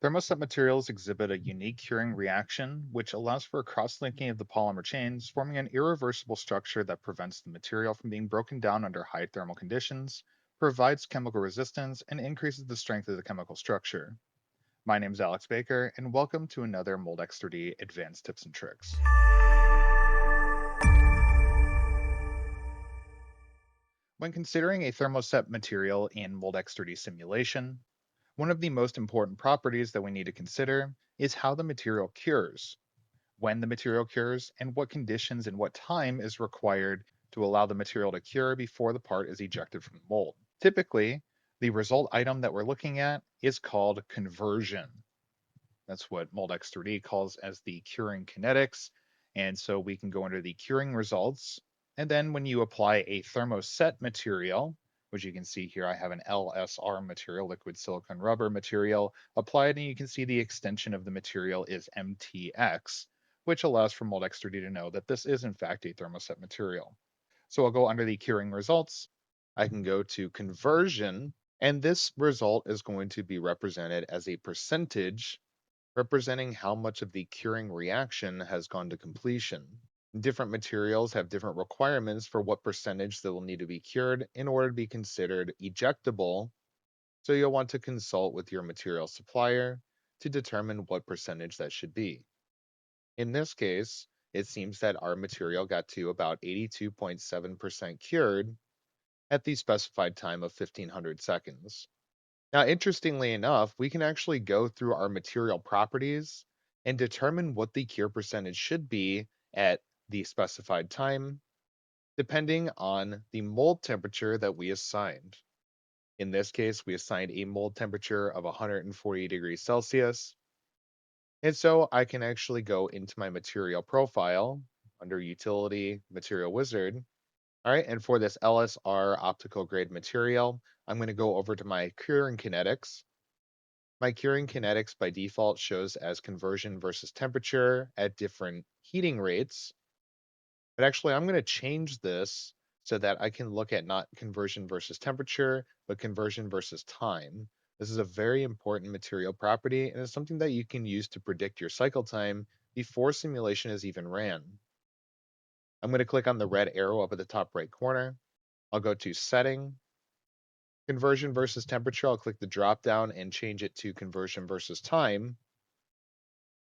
Thermoset materials exhibit a unique curing reaction, which allows for a cross-linking of the polymer chains, forming an irreversible structure that prevents the material from being broken down under high thermal conditions, provides chemical resistance, and increases the strength of the chemical structure. My name is Alex Baker, and welcome to another Moldex 3D Advanced Tips and Tricks. When considering a thermoset material in Moldex 3D simulation, one of the most important properties that we need to consider is how the material cures, when the material cures, and what conditions and what time is required to allow the material to cure before the part is ejected from the mold. Typically, the result item that we're looking at is called conversion. That's what Moldex 3D calls as the curing kinetics. And so we can go under the curing results. And then when you apply a thermoset material, which you can see here, I have an LSR material, liquid silicone rubber material applied, and you can see the extension of the material is MTX, which allows for Moldex 3D to know that this is in fact a thermoset material. So I'll go under the curing results. I can go to conversion, and this result is going to be represented as a percentage representing how much of the curing reaction has gone to completion. Different materials have different requirements for what percentage that will need to be cured in order to be considered ejectable, so you'll want to consult with your material supplier to determine what percentage that should be. In this case, it seems that our material got to about 82.7% cured at the specified time of 1500 seconds. Now, interestingly enough, we can actually go through our material properties and determine what the cure percentage should be at the specified time, depending on the mold temperature that we assigned. In this case, we assigned a mold temperature of 140 degrees Celsius. And so I can actually go into my material profile under Utility Material Wizard. All right, and for this LSR optical grade material, I'm going to go over to my curing kinetics. My curing kinetics by default shows as conversion versus temperature at different heating rates. But actually, I'm going to change this so that I can look at not conversion versus temperature, but conversion versus time. This is a very important material property, and it's something that you can use to predict your cycle time before simulation is even ran. I'm going to click on the red arrow up at the top right corner. I'll go to Setting, Conversion versus Temperature. I'll click the drop down and change it to Conversion versus Time.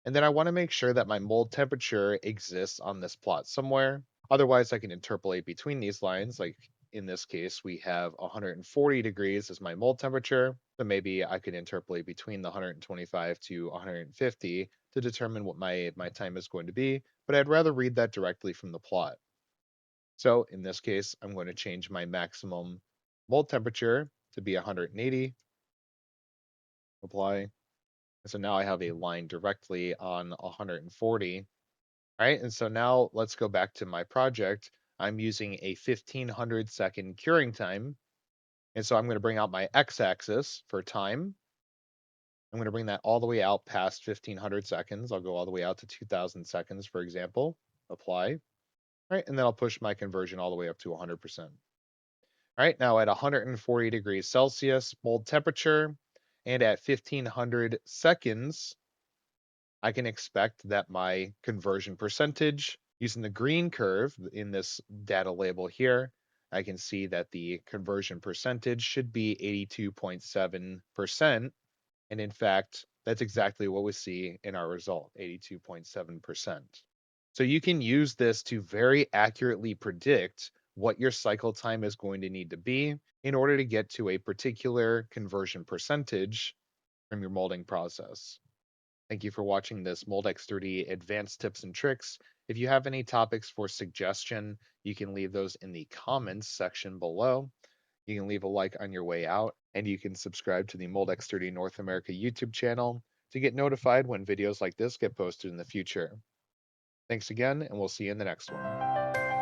And then I want to make sure that my mold temperature exists on this plot somewhere. Otherwise, I can interpolate between these lines. Like in this case, we have 140 degrees as my mold temperature. So maybe I could interpolate between the 125 to 150 to determine what my time is going to be. But I'd rather read that directly from the plot. So in this case, I'm going to change my maximum mold temperature to be 180. Apply. So now I have a line directly on 140. All right, and so now let's go back to my project. I'm using a 1500 second curing time. And so I'm going to bring out my x-axis for time. I'm going to bring that all the way out past 1500 seconds. I'll go all the way out to 2000 seconds, for example. Apply. All right, and then I'll push my conversion all the way up to 100%. All right, now at 140 degrees Celsius mold temperature and at 1500 seconds, I can expect that my conversion percentage using the green curve in this data label here, I can see that the conversion percentage should be 82.7%. And in fact, that's exactly what we see in our result, 82.7%. So you can use this to very accurately predict what your cycle time is going to need to be in order to get to a particular conversion percentage from your molding process. Thank you for watching this Moldex 3D Advanced Tips and Tricks. If you have any topics for suggestion, you can leave those in the comments section below. You can leave a like on your way out, and you can subscribe to the Moldex 3D North America YouTube channel to get notified when videos like this get posted in the future. Thanks again, and we'll see you in the next one.